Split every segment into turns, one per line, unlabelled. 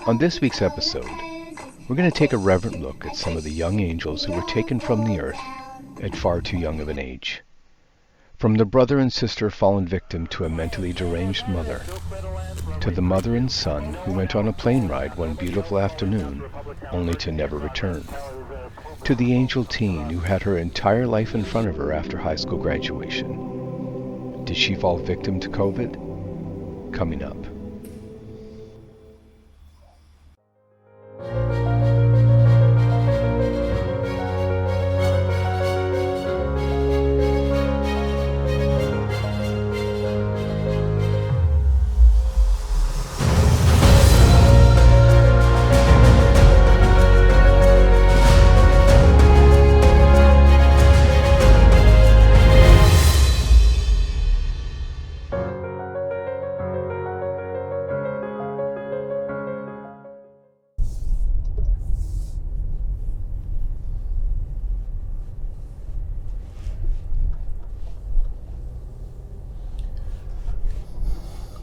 On this week's episode, we're going to take a reverent look at some of the young angels who were taken from the earth at far too young of an age. From the brother and sister fallen victim to a mentally deranged mother, to the mother and son who went on a plane ride one beautiful afternoon only to never return, to the angel teen who had her entire life in front of her after high school graduation. Did she fall victim to COVID? Coming up.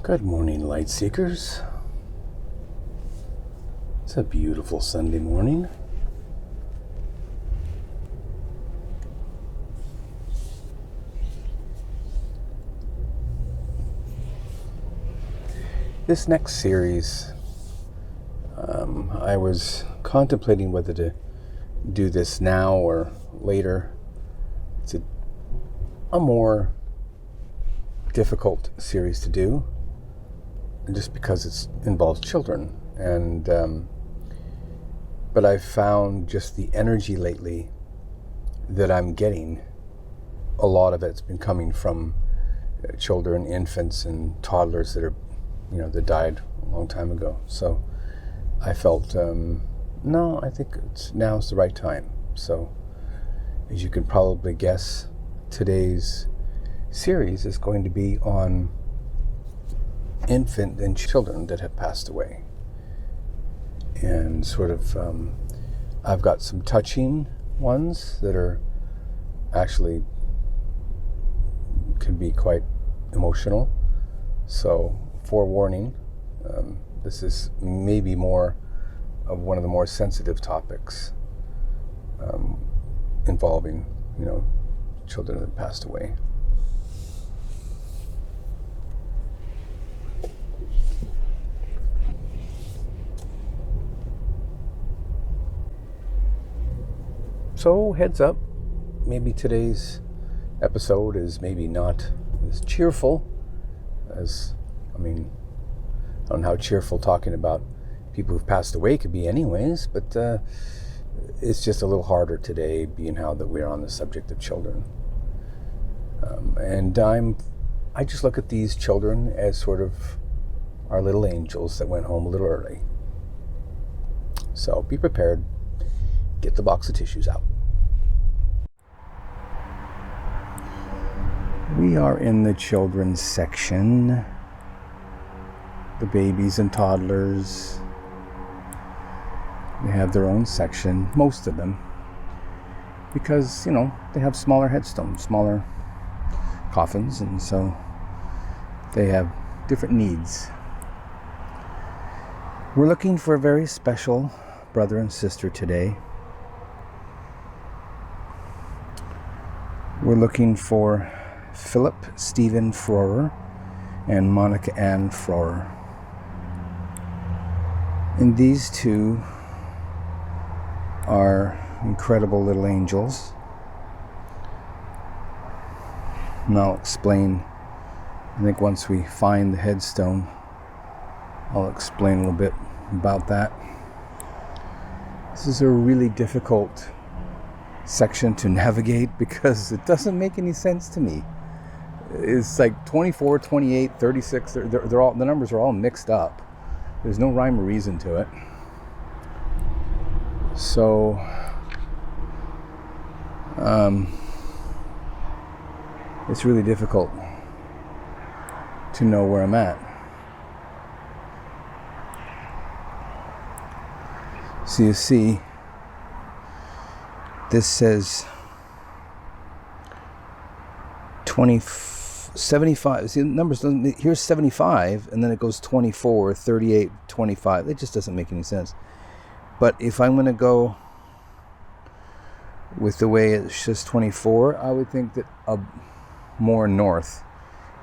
Good morning, light seekers. It's a beautiful Sunday morning. This next series, I was contemplating whether to do this now or later. It's a more difficult series to do, just because it involves children, and but I've found just the energy lately that I'm getting, a lot of it's been coming from children, infants, and toddlers that are, that died a long time ago. So I felt, no, I think now's the right time. So as you can probably guess, today's series is going to be on infant and children that have passed away, and sort of I've got some touching ones that are actually can be quite emotional, so forewarning, this is maybe more of one of the more sensitive topics involving children that have passed away. So, heads up, maybe today's episode is maybe not as cheerful as, I don't know how cheerful talking about people who've passed away could be anyways, but it's just a little harder today, being how that we're on the subject of children. And I just look at these children as sort of our little angels that went home a little early. So be prepared. Get the box of tissues out. We are in the children's section. The babies and toddlers, they have their own section, most of them, because, they have smaller headstones, smaller coffins, and so they have different needs. We're looking for a very special brother and sister today. We're looking for Philip Stephen Froerer and Monica Ann Froerer. And these two are incredible little angels. And I'll explain, I think once we find the headstone, I'll explain a little bit about that. This is a really difficult section to navigate because it doesn't make any sense to me. It's like 24, 28, 36, they're all, the numbers are all mixed up. There's no rhyme or reason to it. So it's really difficult to know where I'm at. So you see, this says 75. See, the numbers doesn't. Here's 75, and then it goes 24, 38, 25. It just doesn't make any sense. But if I'm going to go with the way it's just 24, I would think that more north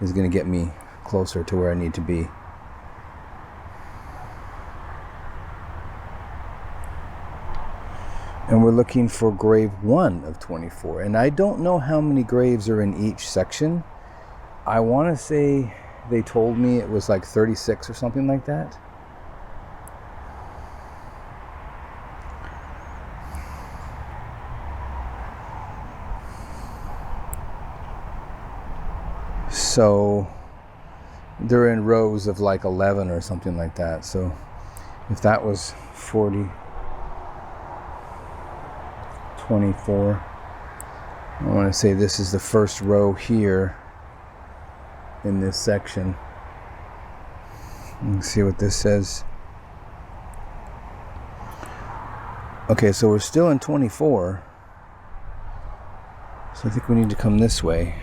is going to get me closer to where I need to be. And we're looking for grave 1 of 24. And I don't know how many graves are in each section. I want to say they told me it was like 36 or something like that. So they're in rows of like 11 or something like that. So if that was 40... 24. I want to say this is the first row here in this section. Let's see what this says. Okay, so we're still in 24. So I think we need to come this way.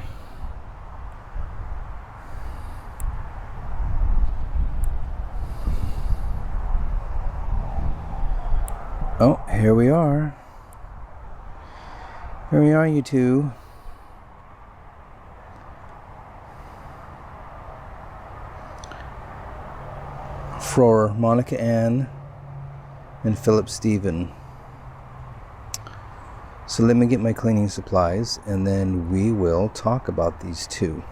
Oh, here we are. Here we are, you two. Froerer, Monica Ann, and Philip Stephen. So let me get my cleaning supplies, and then we will talk about these two.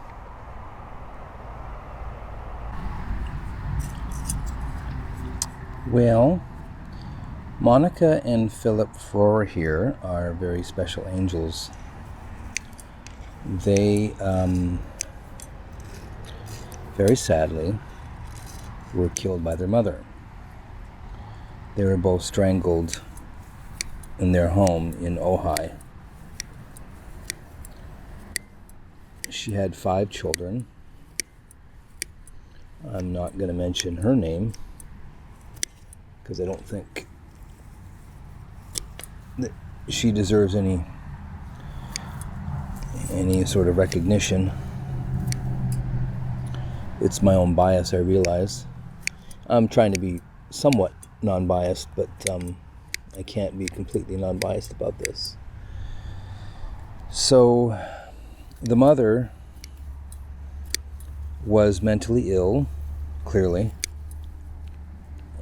Well, Monica and Philip Froerer here are very special angels. They, very sadly, were killed by their mother. They were both strangled in their home in Ojai. She had 5 children. I'm not going to mention her name because I don't think that she deserves any sort of recognition. It's my own bias, I realize. I'm trying to be somewhat non-biased, but I can't be completely non-biased about this. So the mother was mentally ill, clearly,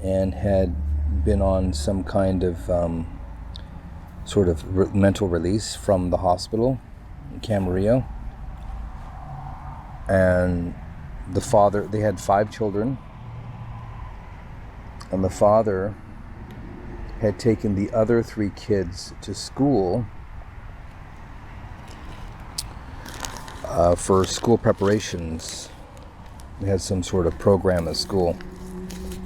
and had been on some kind of sort of mental release from the hospital in Camarillo. And the father, they had 5 children, and the father had taken the other 3 kids to school for school preparations. They had some sort of program at school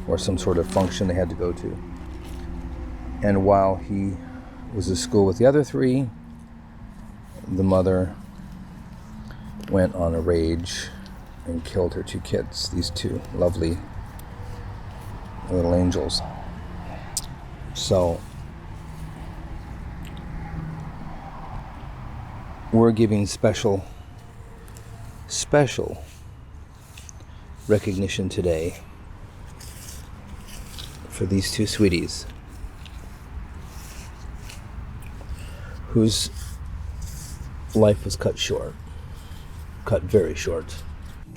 or some sort of function they had to go to. And while he was at school with the other 3, the mother went on a rage and killed her 2 kids, these 2 lovely little angels. So we're giving special recognition today for these 2 sweeties whose life was cut short, cut very short.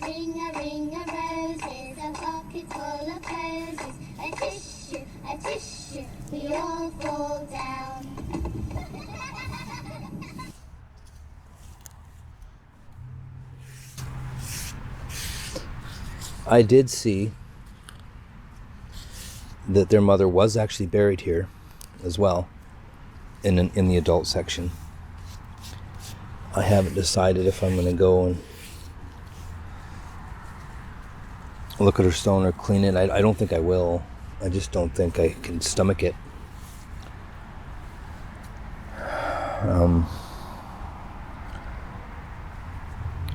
Ring a roses, a bucket full of posies, a tissue, we all fall down.
I did see that their mother was actually buried here as well, in the adult section. I haven't decided if I'm going to go and look at her stone or clean it. I don't think I will. I just don't think I can stomach it.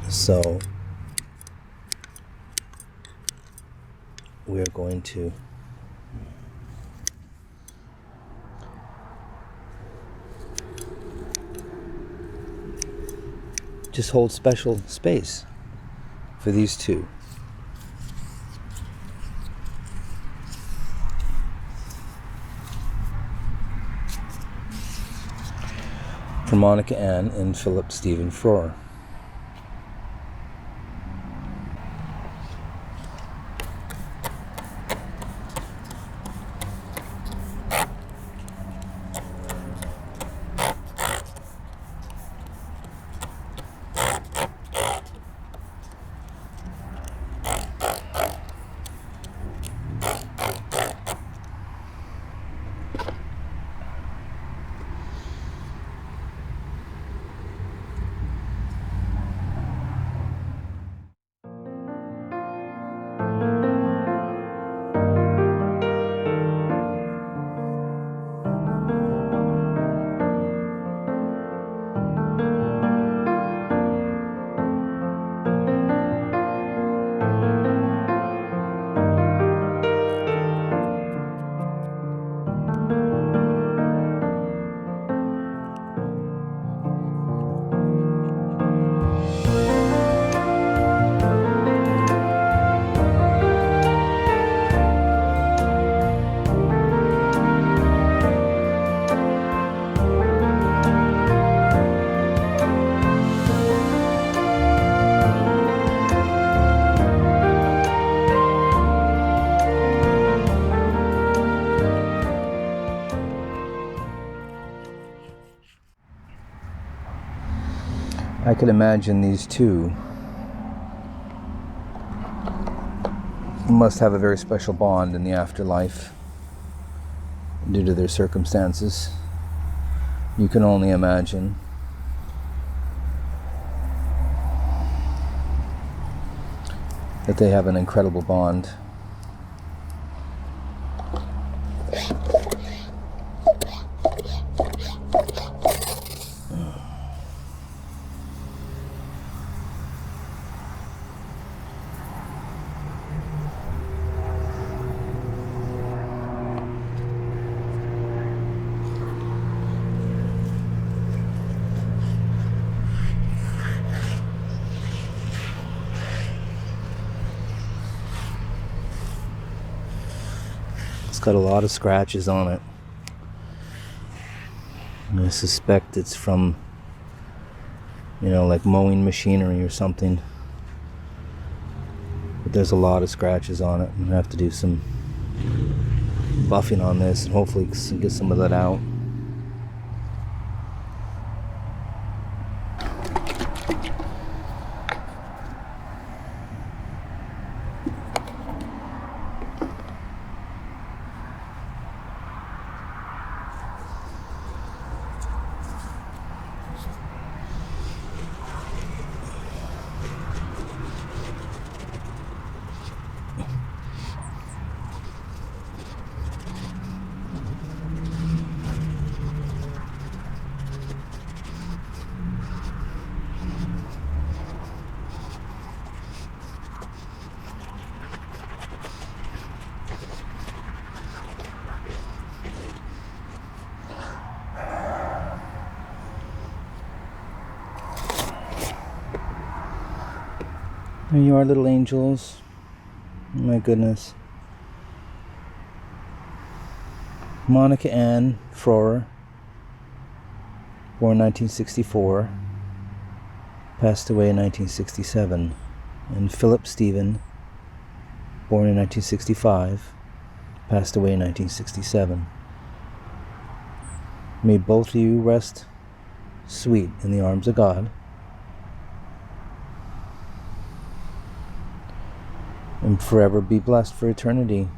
So we're going to just hold special space for these two. For Monica Ann and Philip Stephen Froerer. I could imagine these two must have a very special bond in the afterlife due to their circumstances. You can only imagine. That they have an incredible bond. Got a lot of scratches on it. And I suspect it's from, like mowing machinery or something. But there's a lot of scratches on it. I'm gonna have to do some buffing on this and hopefully get some of that out. There you are, little angels. My goodness. Monica Ann Froerer, born 1964, passed away in 1967. And Philip Stephen, born in 1965, passed away in 1967. May both of you rest sweet in the arms of God. And forever be blessed for eternity.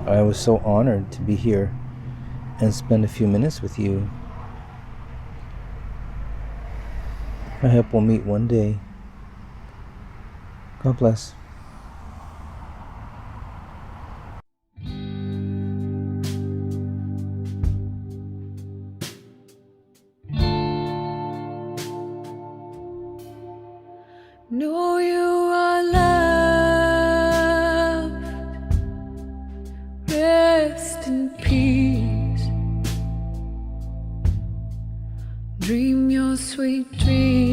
I was so honored to be here and spend a few minutes with you. I hope we'll meet one day. God bless.
Know you are loved. Rest in peace. Dream your sweet dreams.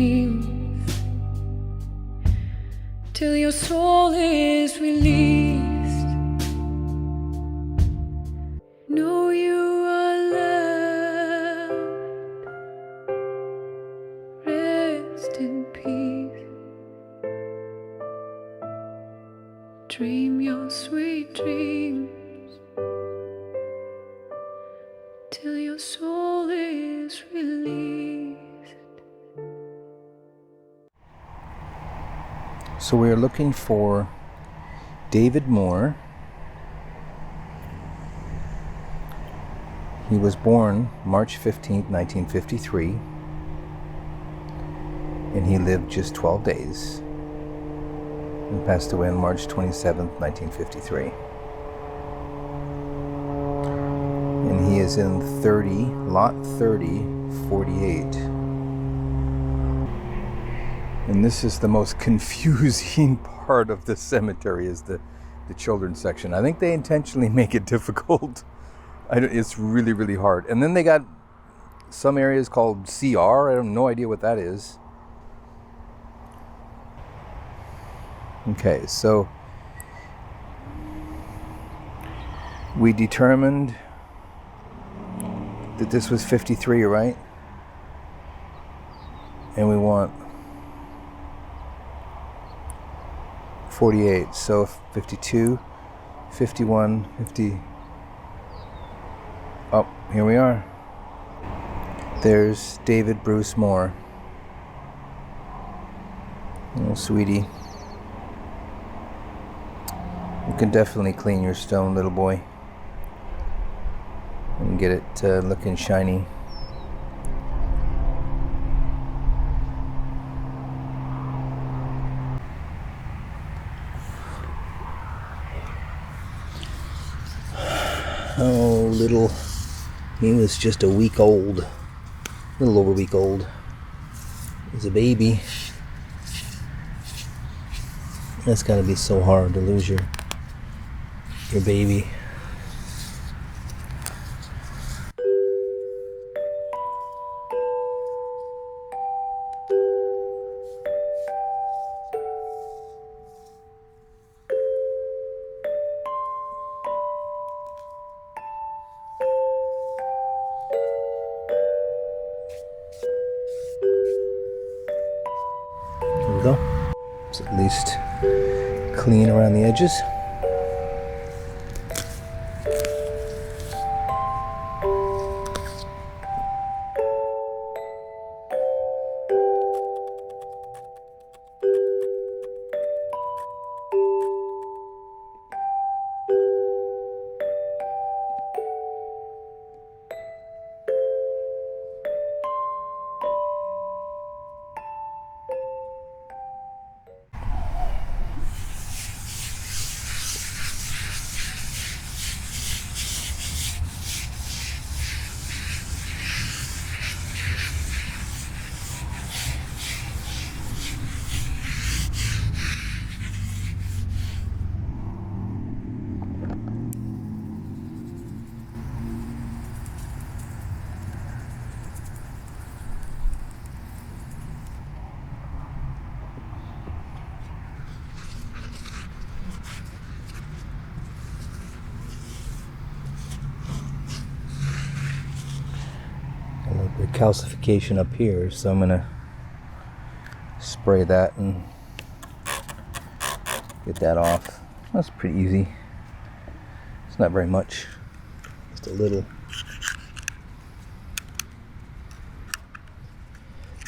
till your soul is released. Know you are loved. Rest in peace. Dream your sweet dreams till your soul is released.
So we are looking for David Moore. He was born March 15th, 1953, and he lived just 12 days and passed away on March 27th, 1953. And he is in lot 30, 48. And this is the most confusing part of the cemetery, is the children's section. I think they intentionally make it difficult. It's really, really hard. And then they got some areas called CR. I have no idea what that is. Okay, so we determined that this was 53, right? And we want 48, so 52, 51, 50. Oh, here we are. There's David Bruce Moore. Oh, sweetie. You can definitely clean your stone, little boy, and get it looking shiny. Oh, he was just a week old, a little over a week old. He was a baby. That's gotta be so hard to lose your baby. There we go. It's at least clean around the edges. Calcification up here, so I'm gonna spray that and get that off. That's pretty easy. It's not very much, just a little,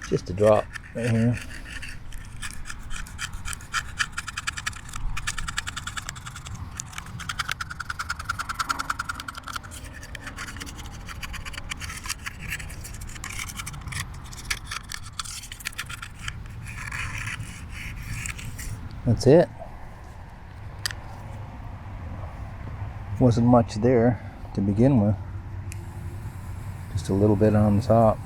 just a drop right here. That's it. Wasn't much there to begin with. Just a little bit on the top.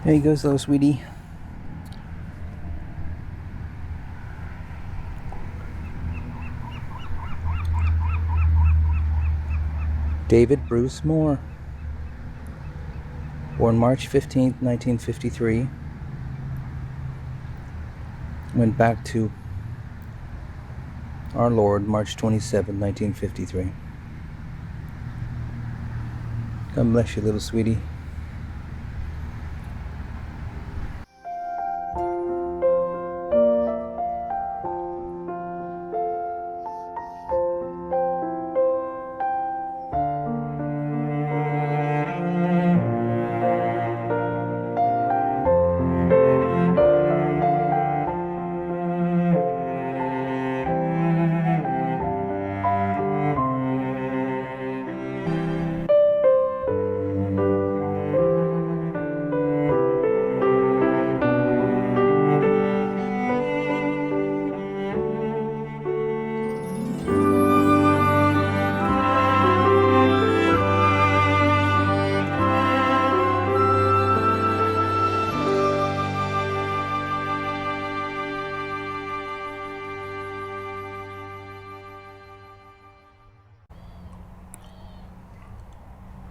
There you goes, little sweetie. David Bruce Moore. Born March 15th, 1953. Went back to our Lord March 27, 1953. God bless you, little sweetie.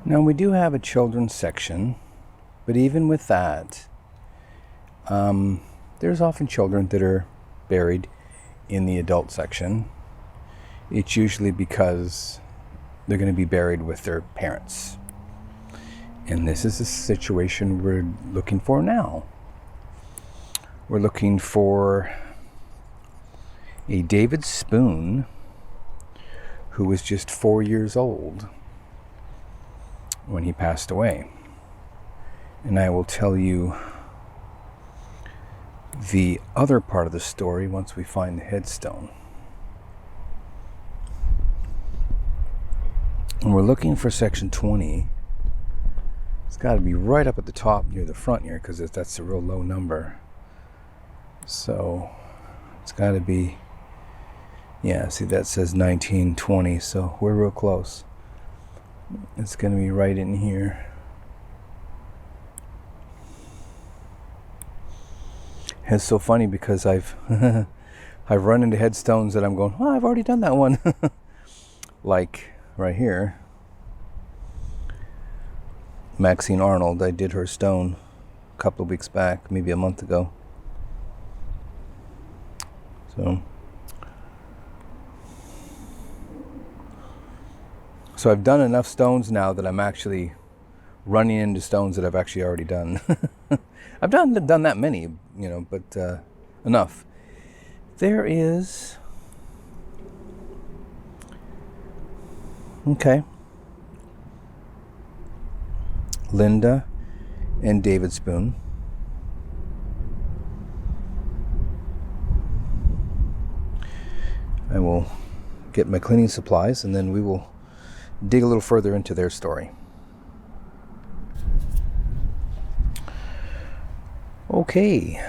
Now we do have a children's section, but even with that, there's often children that are buried in the adult section. It's usually because they're going to be buried with their parents. And this is a situation we're looking for now. We're looking for a David Spoon who was just 4 years old when he passed away. And I will tell you the other part of the story once we find the headstone. And we're looking for section 20. It's got to be right up at the top near the front here, because that's a real low number. So it's got to be, yeah, see that says 1920, so we're real close. It's going to be right in here. It's so funny because I've run into headstones that I'm going, oh, I've already done that one. Like right here, Maxine Arnold, I did her stone a couple of weeks back, maybe a month ago. So I've done enough stones now that I'm actually running into stones that I've actually already done. I've done that many, but enough. There is, okay, Lynda and David Spoon. I will get my cleaning supplies and then we will dig a little further into their story. Okay,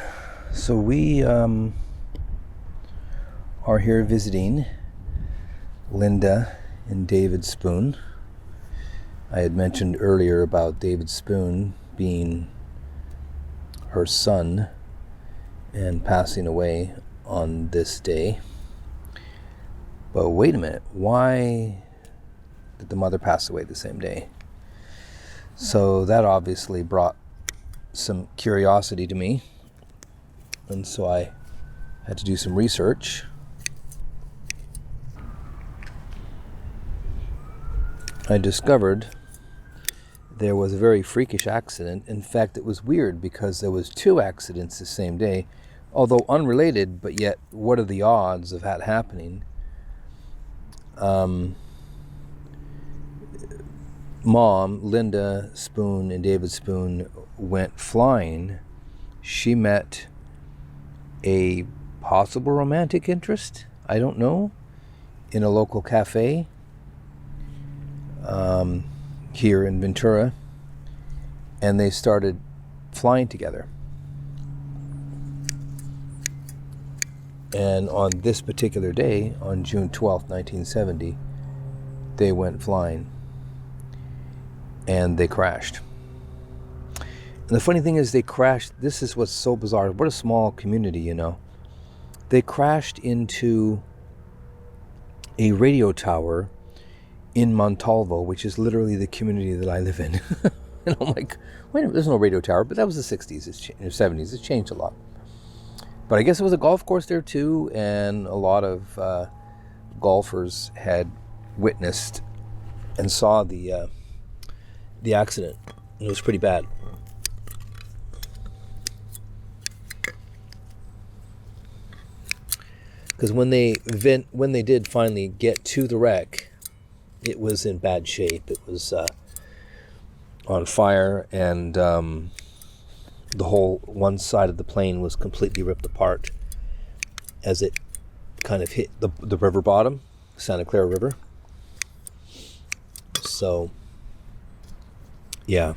so we are here visiting Lynda and David Spoon. I had mentioned earlier about David Spoon being her son and passing away on this day. But wait a minute, why did the mother pass away the same day? So that obviously brought some curiosity to me, and so I had to do some research. I discovered there was a very freakish accident. In fact, it was weird because there was 2 accidents the same day, although unrelated, but yet what are the odds of that happening? Mom, Lynda Spoon and David Spoon went flying. She met a possible romantic interest, I don't know, in a local cafe here in Ventura, and they started flying together. And on this particular day, on June 12th, 1970, they went flying and they crashed. And the funny thing is they crashed. This is what's so bizarre. What a small community, you know. They crashed into a radio tower in Montalvo, which is literally the community that I live in. And I'm like, wait a minute, there's no radio tower. But that was the 60s, or 70s. It's changed a lot. But I guess it was a golf course there too, and a lot of golfers had witnessed and saw the accident. And it was pretty bad. Because when they did finally get to the wreck, it was in bad shape. It was on fire, and the whole one side of the plane was completely ripped apart as it kind of hit the river bottom, Santa Clara River. So, yeah.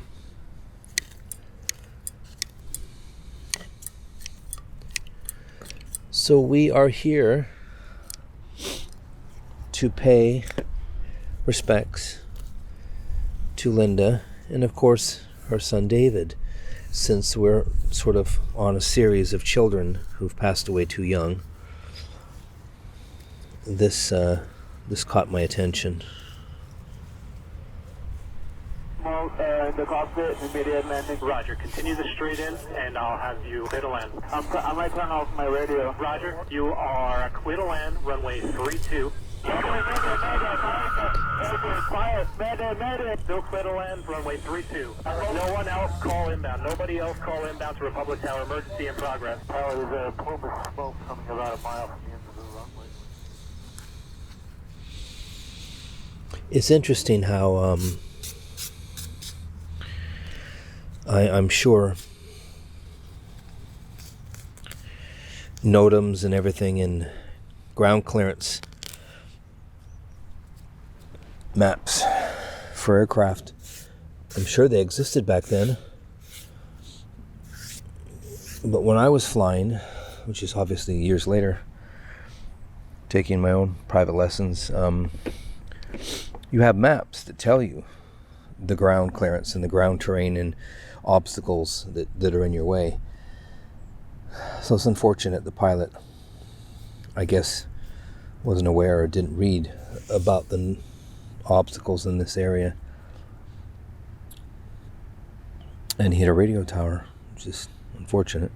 So we are here to pay respects to Lynda and, of course, her son David, since we're sort of on a series of children who've passed away too young. This caught my attention.
The cockpit, immediate landing. Roger, continue the straight in, and I'll have you clear to land. I'm going to turn off my radio. Roger, you are clear to land, runway 32. Mayday. Still clear to land, runway 32. No one else call inbound. Nobody else call inbound to Republic Tower. Emergency in progress. There's a plume of smoke coming about a mile from the end of the runway.
It's interesting how I'm sure NOTAMs and everything in ground clearance maps for aircraft, I'm sure they existed back then. But when I was flying, which is obviously years later, taking my own private lessons, you have maps that tell you the ground clearance and the ground terrain and obstacles that are in your way. So it's unfortunate the pilot, I guess, wasn't aware or didn't read about the obstacles in this area and hit a radio tower, which is unfortunate.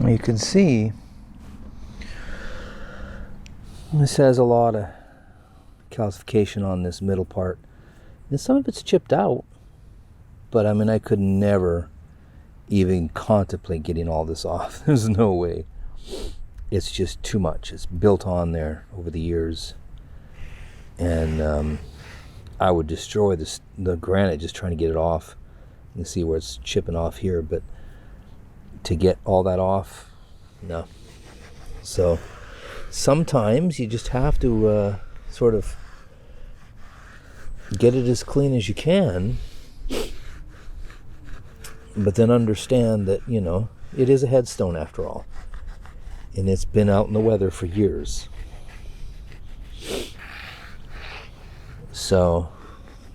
You can see this has a lot of calcification on this middle part, and some of it's chipped out, but I mean, I could never even contemplate getting all this off. There's no way. It's just too much. It's built on there over the years. And I would destroy the granite just trying to get it off. You can see where it's chipping off here, but to get all that off, no. So sometimes you just have to sort of get it as clean as you can, but then understand that, you know, it is a headstone after all, and it's been out in the weather for years. So,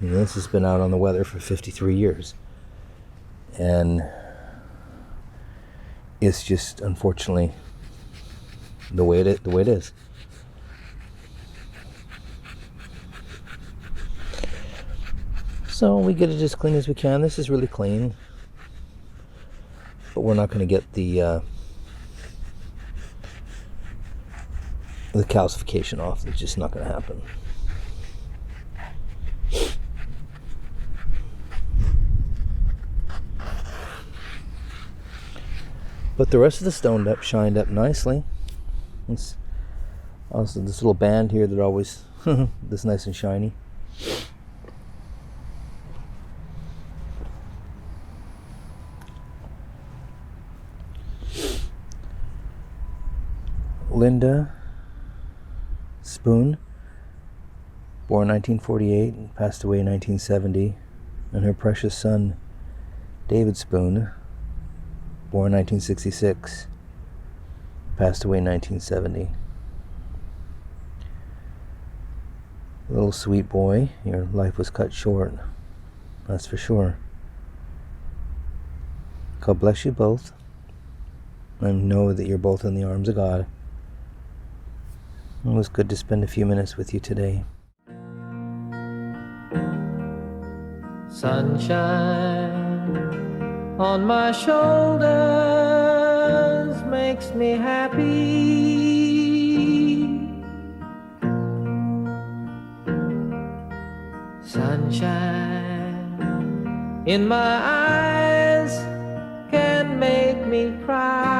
you know, this has been out on the weather for 53 years, and it's just unfortunately the way it is. So we get it as clean as we can. This is really clean, but we're not going to get the calcification off. It's just not going to happen. But the rest of the stone shined up nicely. It's also this little band here that always this nice and shiny. Lynda Spoon, born 1948 and passed away in 1970, and her precious son David Spoon, born 1966, passed away in 1970. Little sweet boy, your life was cut short, that's for sure. God bless you both, and know that you're both in the arms of God. It was good to spend a few minutes with you today.
Sunshine on my shoulders makes me happy. Sunshine in my eyes can make me cry.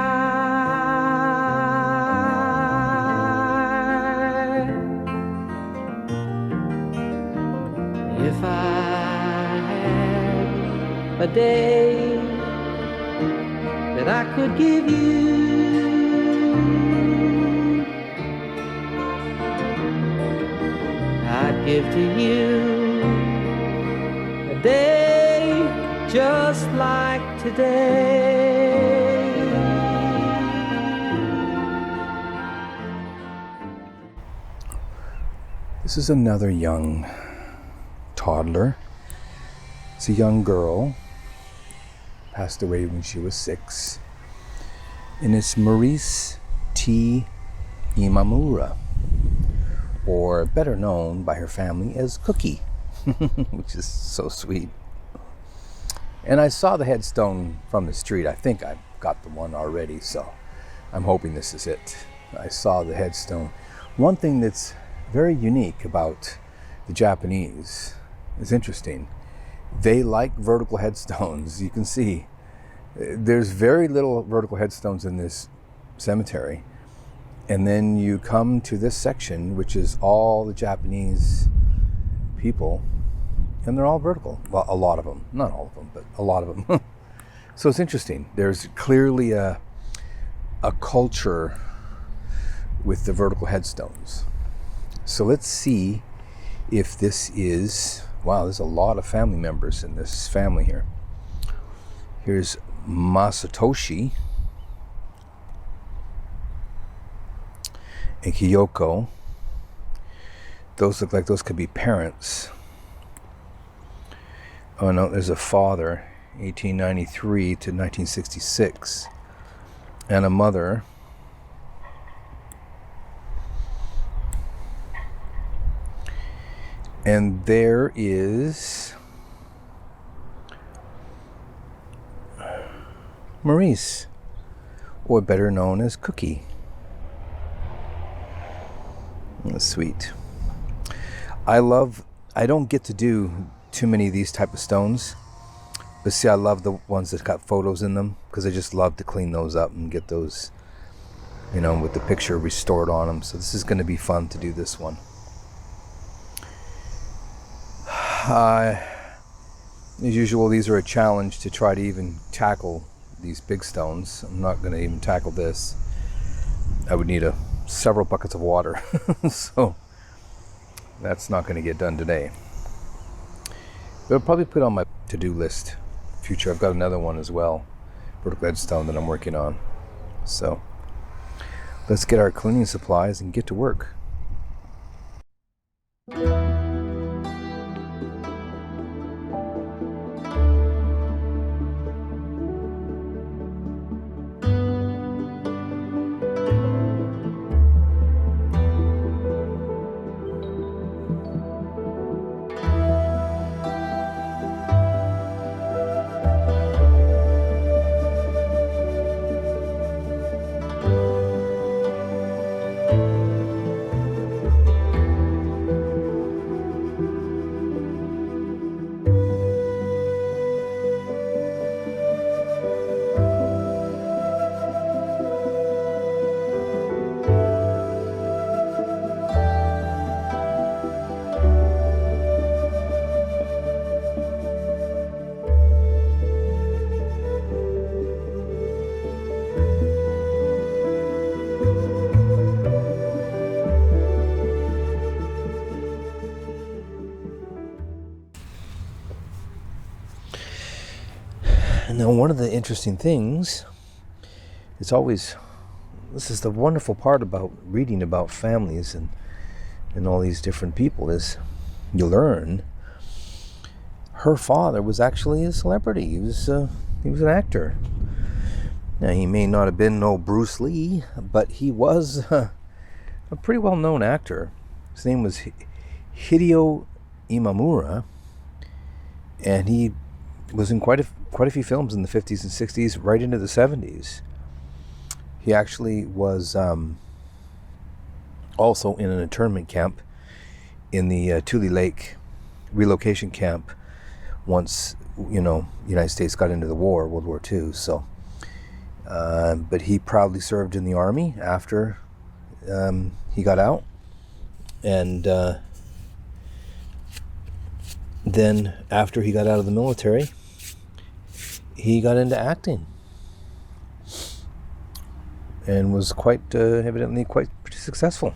If I had a day that I could give you, I'd give to you a day just like today.
This is another young toddler. It's a young girl, passed away when she was 6, and it's Marise Imamura, or better known by her family as Cookie, which is so sweet. And I saw the headstone from the street. I think I've got the one already, so I'm hoping this is it. I saw the headstone. One thing that's very unique about the Japanese is interesting. They like vertical headstones. You can see there's very little vertical headstones in this cemetery. And then you come to this section, which is all the Japanese people, and they're all vertical. Well, a lot of them. Not all of them, but a lot of them. So it's interesting. There's clearly a culture with the vertical headstones. So let's see if this is... Wow, there's a lot of family members in this family here. Here's Masatoshi and Kyoko. Those look like those could be parents. Oh no, there's a father, 1893 to 1966, and a mother. And there is Maurice, or better known as Cookie. That's sweet. I don't get to do too many of these type of stones, But see, I love the ones that got photos in them, because I just love to clean those up and get those, with the picture restored on them. So this is going to be fun to do this one. As usual, these are a challenge to try to even tackle these big stones. I'm not going to even tackle this. I would need several buckets of water. So that's not going to get done today. But I'll probably put on my to-do list future. I've got another one as well, vertical headstone, that I'm working on. So let's get our cleaning supplies and get to work. Now, one of the interesting things, this is the wonderful part about reading about families and all these different people, is you learn her father was actually a celebrity. He was an actor. Now, he may not have been no Bruce Lee, but he was a pretty well-known actor. His name was Hideo Imamura, and he was in quite a few films in the 50s and 60s, right into the 70s. He actually was also in an internment camp in the Tule Lake relocation camp once, United States got into the war, World War II. So, but he proudly served in the Army after he got out. And then after he got out of the military, he got into acting and was evidently quite pretty successful.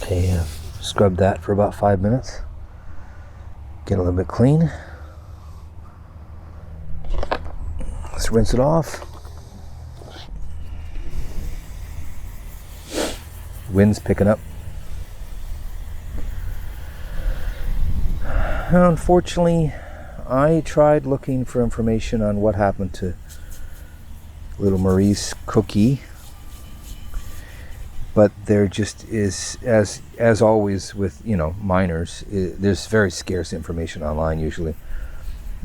Okay, scrub that for about 5 minutes. Get a little bit clean. Let's rinse it off. Wind's picking up. Unfortunately, I tried looking for information on what happened to little Marise Cookie, but there just is, as always with minors, there's very scarce information online. Usually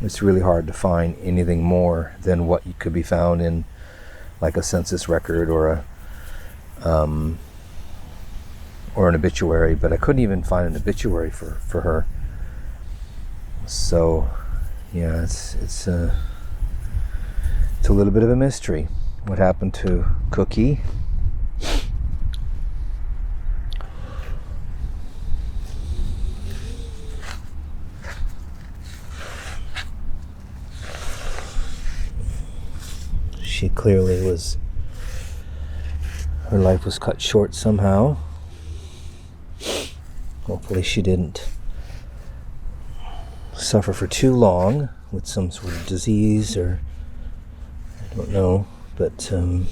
it's really hard to find anything more than what could be found in like a census record or an obituary, but I couldn't even find an obituary for her. So yeah, it's a little bit of a mystery what happened to Cookie. She clearly her life was cut short somehow. Hopefully she didn't suffer for too long with some sort of disease, or I don't know, but so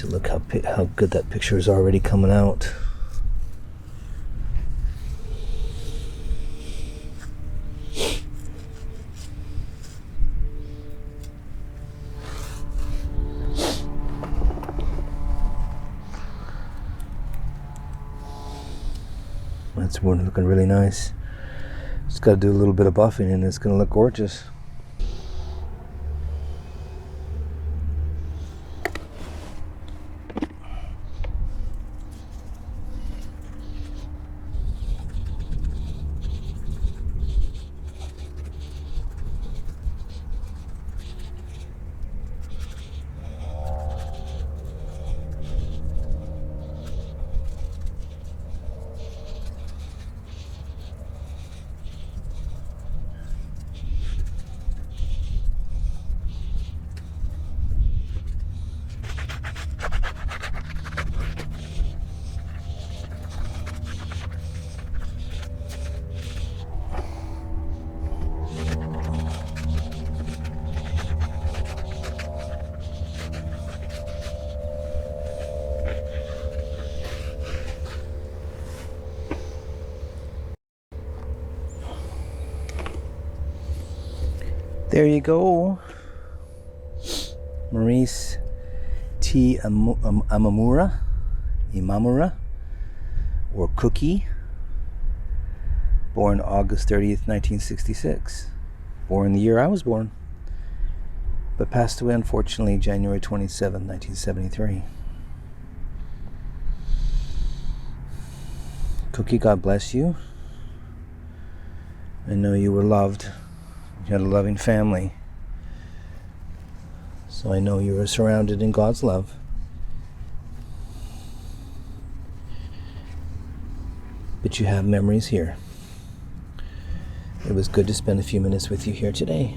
look how good that picture is already coming out. That's one looking really nice. Just got to do a little bit of buffing and it's going to look gorgeous. There you go. Marise Imamura, or Cookie, born August 30th, 1966. Born the year I was born, but passed away unfortunately January 27th, 1973. Cookie, God bless you. I know you were loved. You had a loving family. So I know you were surrounded in God's love. But you have memories here. It was good to spend a few minutes with you here today.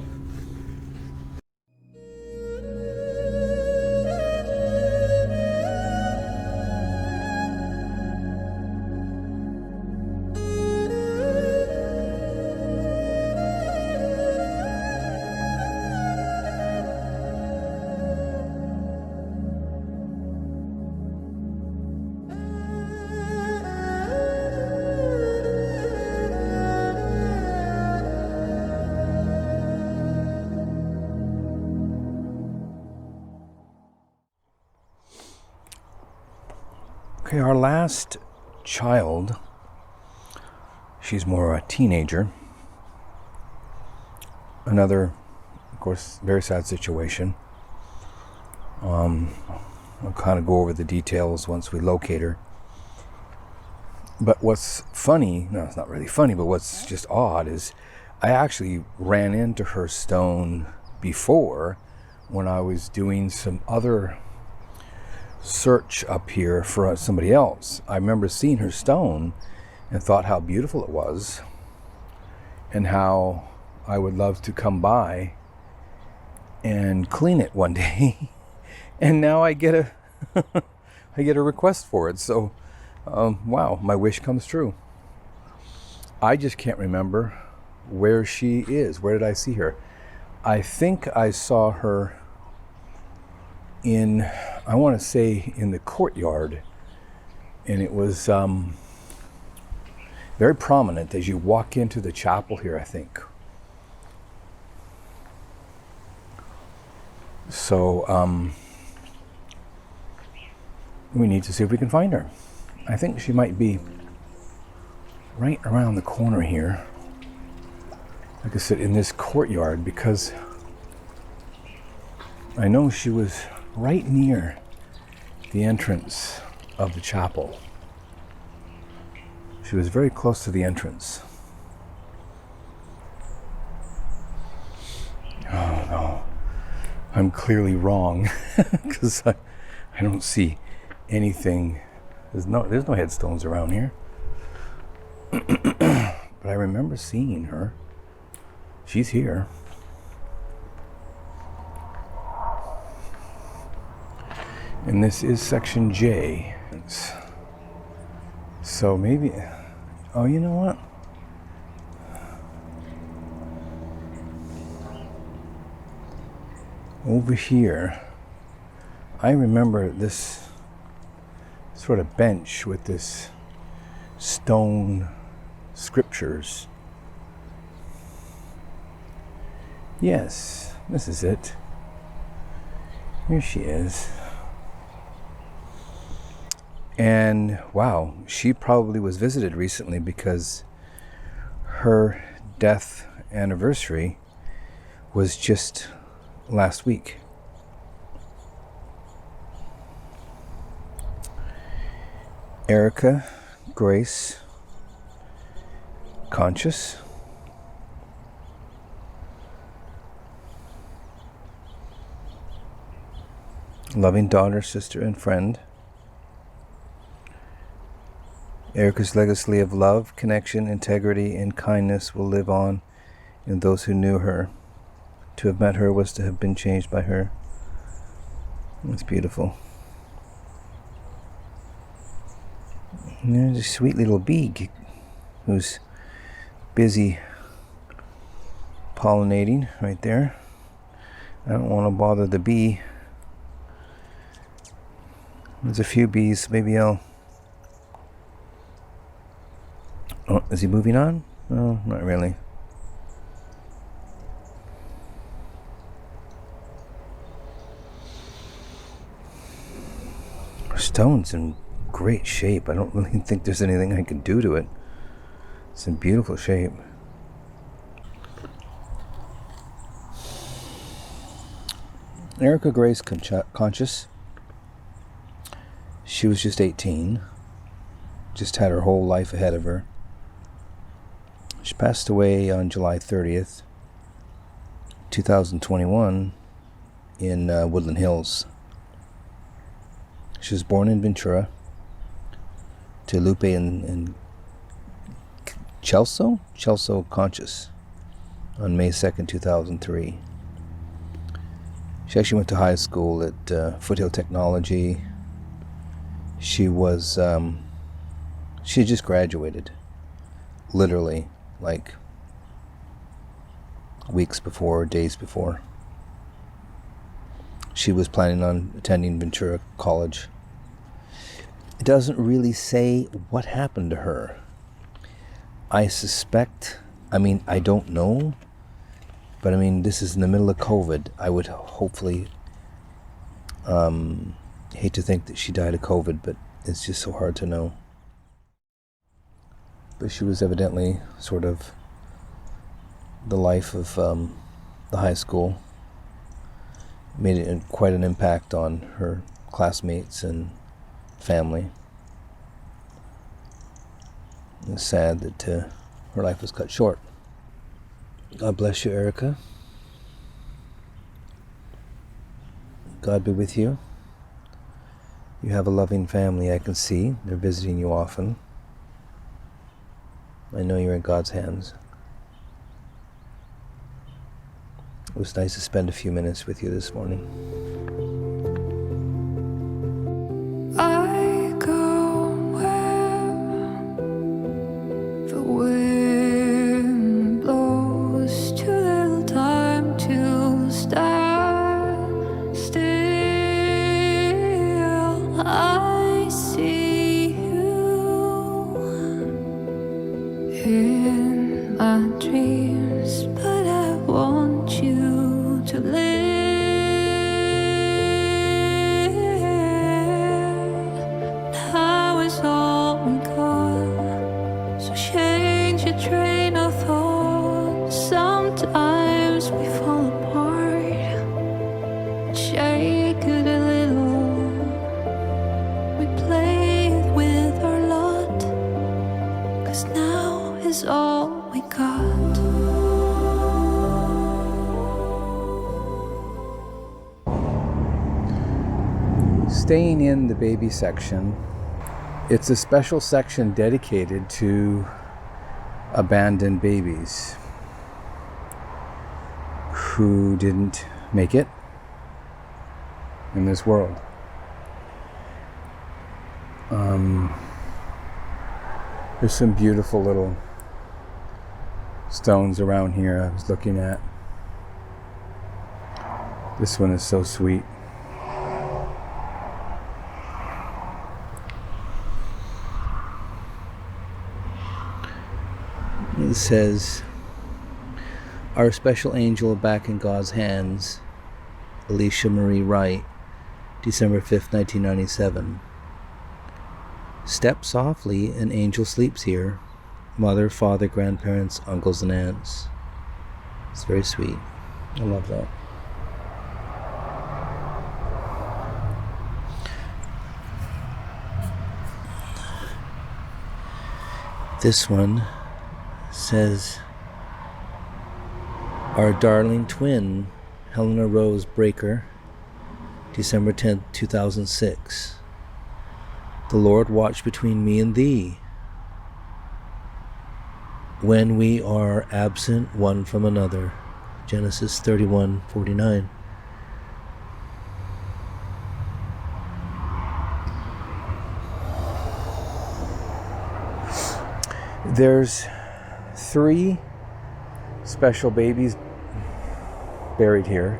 Okay, our last child, she's more a teenager. Another, of course, very sad situation. I'll kind of go over the details once we locate her. But what's funny, no, it's not really funny, but what's just odd is I actually ran into her stone before when I was doing some other search up here for somebody else. I remember seeing her stone and thought how beautiful it was and how I would love to come by and clean it one day. And now I get a I get a request for it. So wow, my wish comes true. I just can't remember where she is. Where did I see her? I think I saw her in, I want to say, in the courtyard, and it was very prominent as you walk into the chapel here, I think. So we need to see if we can find her. I think she might be right around the corner here, like I said, in this courtyard, because I know she was right near the entrance of the chapel. She was very close to the entrance. Oh no, I'm clearly wrong because I don't see anything. There's no headstones around here. But I remember seeing her. She's here. And this is section J. So maybe, oh, you know what? Over here, I remember this sort of bench with this stone scriptures. Yes, this is it. Here she is. And wow, she probably was visited recently because her death anniversary was just last week. Erica, Grace, Conchas, loving daughter, sister, and friend. Erica's legacy of love, connection, integrity, and kindness will live on in those who knew her. To have met her was to have been changed by her. It's beautiful. And there's a sweet little bee who's busy pollinating right there. I don't want to bother the bee. There's a few bees. Maybe I'll... Oh, is he moving on? No, not really. Stone's in great shape. I don't really think there's anything I can do to it. It's in beautiful shape. Erica Grace Conchas. She was just 18. Just had her whole life ahead of her. She passed away on July 30th, 2021 in Woodland Hills. She was born in Ventura to Lupe and Chelso Conchas on May 2nd, 2003. She actually went to high school at Foothill Technology. She was, she had just graduated, literally, like weeks before, days before. She was planning on attending Ventura College. It doesn't really say what happened to her. I suspect, I don't know, but this is in the middle of COVID. I would hopefully, hate to think that she died of COVID, but it's just so hard to know. But she was evidently sort of the life of the high school. Made it quite an impact on her classmates and family. It's sad that her life was cut short. God bless you, Erica. God be with you. You have a loving family, I can see. They're visiting you often. I know you're in God's hands. It was nice to spend a few minutes with you this morning.
I go where the wind blows, too little time to stand still. I see you in my dreams, but I want you to live. Now is all we got, so change your train of thought. Sometimes we fall apart, shake it a little. We play it with our lot, 'cause now is all we got.
Staying in the baby section, it's a special section dedicated to abandoned babies who didn't make it in this world. There's some beautiful little stones around here I was looking at. This one is so sweet. It says, "Our special angel back in God's hands, Alicia Marie Wright, December 5th, 1997. Step softly, an angel sleeps here. Mother, father, grandparents, uncles, and aunts." It's very sweet. I love that. This one says, "Our darling twin, Helena Rose Breaker, December 10th, 2006. The Lord watch between me and thee, when we are absent one from another." Genesis 31:49. There's 3 special babies buried here.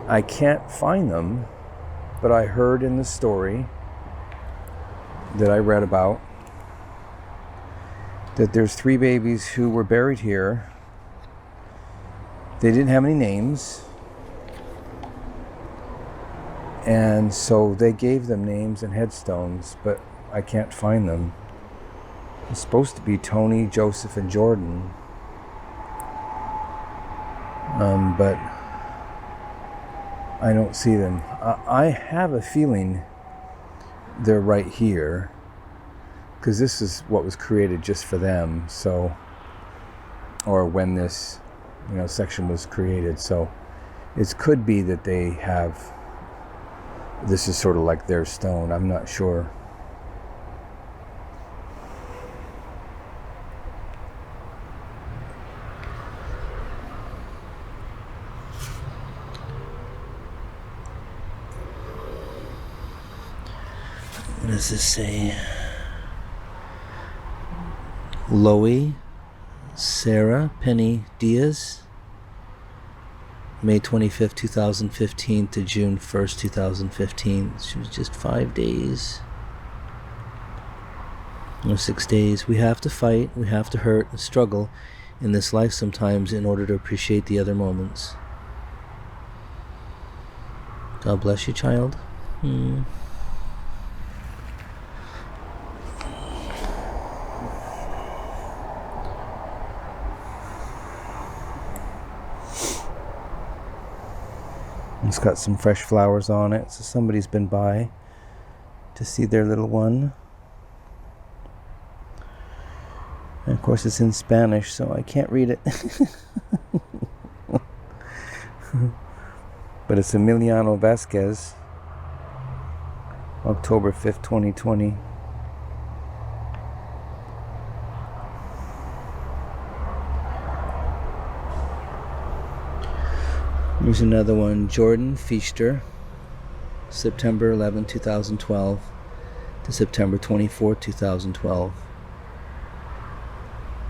I can't find them, but I heard in the story that I read about that there's 3 babies who were buried here. They didn't have any names, and so they gave them names and headstones, but I can't find them. It's supposed to be Tony, Joseph, and Jordan, but I don't see them. I have a feeling they're right here, because this is what was created just for them, so, or when this, section was created, so it could be that they have, this is sort of like their stone. I'm not sure. What does this say? Loie Sarah Penny Diaz, May 25th, 2015 to June 1st, 2015. She was just 5 days. No, 6 days. We have to fight, we have to hurt and struggle in this life sometimes in order to appreciate the other moments. God bless you, child. It's got some fresh flowers on it, so somebody's been by to see their little one. And of course it's in Spanish, so I can't read it. But it's Emiliano Vasquez, October 5th, 2020. Here's another one, Jordan Feaster, September 11, 2012 to September 24, 2012.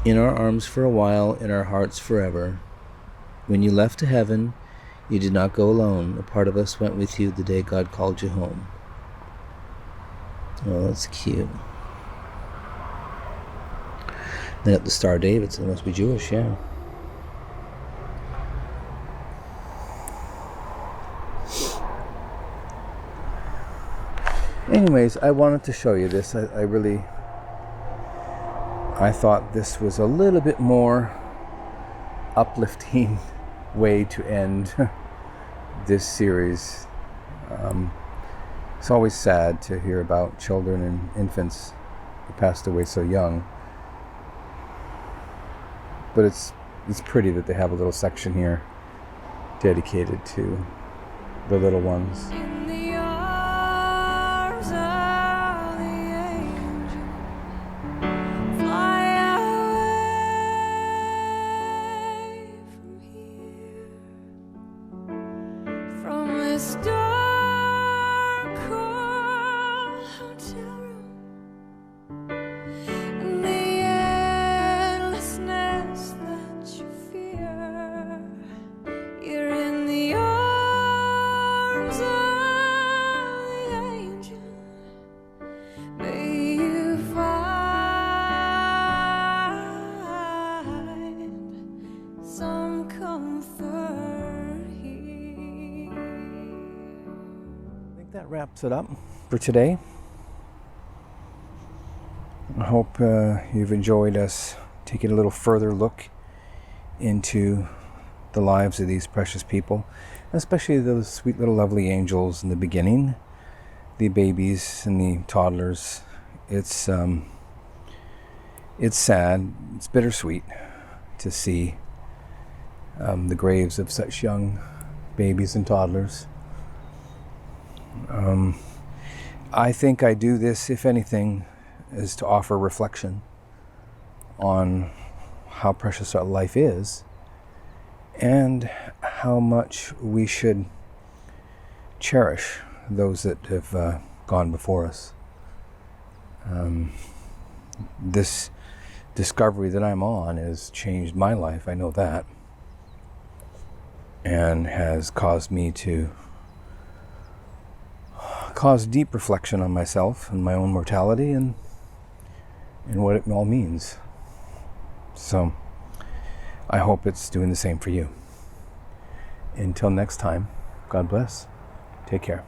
In our arms for a while, in our hearts forever. When you left to heaven, you did not go alone. A part of us went with you the day God called you home. Oh, that's cute. Then at the Star David, so it must be Jewish, yeah. Anyways, I wanted to show you this. I thought this was a little bit more uplifting way to end this series. It's always sad to hear about children and infants who passed away so young. But it's pretty that they have a little section here dedicated to the little ones.
The
that wraps it up for today. I hope you've enjoyed us taking a little further look into the lives of these precious people, especially those sweet little lovely angels in the beginning, the babies and the toddlers. It's sad, it's bittersweet to see the graves of such young babies and toddlers. I think I do this, if anything, is to offer reflection on how precious our life is and how much we should cherish those that have gone before us. This discovery that I'm on has changed my life, I know that, and has caused me to cause deep reflection on myself and my own mortality and what it all means. So I hope it's doing the same for you. Until next time, God bless. Take care.